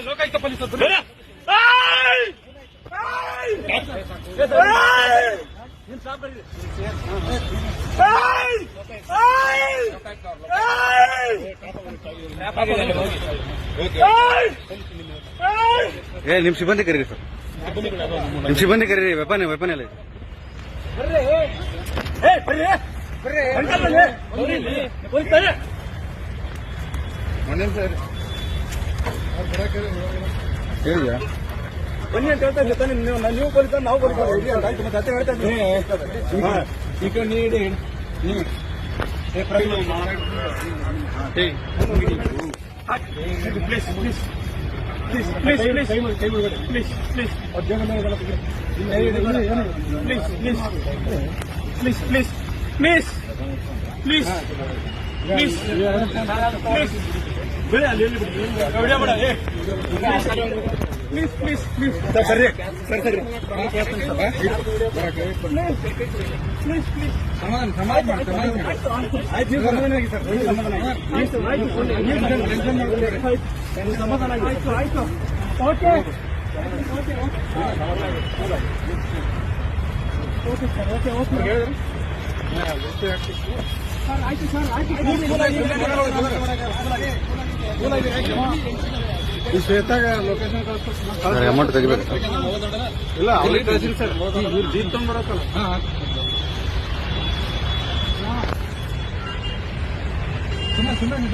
Lokayukta police ನಿಮ್ ಸಿಬ್ಬಂದಿ ಕರೀರಿ ಸರ್, ನಿಮ್ ಸಿಬ್ಬಂದಿ ಕರೀರಿ. ವೆಪನ್ ಎಲ್ಲ ಹೇಳಿದ್ಯಾ? ಬನ್ನಿ ಅಂತ ಹೇಳ್ತಾ ಇದ್ದೀನಿ. ನೀವು ಪೊಲೀಸ್, ನಾವು ಪೊಲೀಸ್ ಮತ್ತೆ ಹೇಳ್ತಾ ಇದ್ದೀನಿ. ಈಗ ನೀಡಿ please please please please please please please please please please please please please ಬೇಡ ಅಲ್ಲಿ ವಿಡಿಯೋ ಮಾಡ. ಪ್ಲೀಸ್ ಪ್ಲೀಸ್ ಪ್ಲೀಸ್ ಸರ್ ಸರಿ ಸರ್ ಸರಿ ಪ್ಲೀಸ್ ಪ್ಲೀಸ್ ಸಮಾಧಾನ ಆಯ್ತು. ನೀವು ಸಮಾಧಾನ ಆಗಿ ಸರ್, ಸಮಾಧಾನ ಆಯ್ತು ಆಯ್ತು. Okay okay okay sir, okay okay sir, ಆಯ್ತು ಸರ್ ಆಯ್ತು. ಈ ಶ್ವೇತಾಗ ಲೊಕೇಶನ್ ಅಮೌಂಟ್ ತೆಗಿಬೇಕು ಇಲ್ಲ, ಅವ್ರಿಗೆ ಕಳಿಸಿಲ್ಲ ಸರ್. ಇವ್ರು ಜೀಪ್ ತಗೊಂಡ್ಬರತ್ತಲ್ಲ. ಸುಮ್ಮನೆ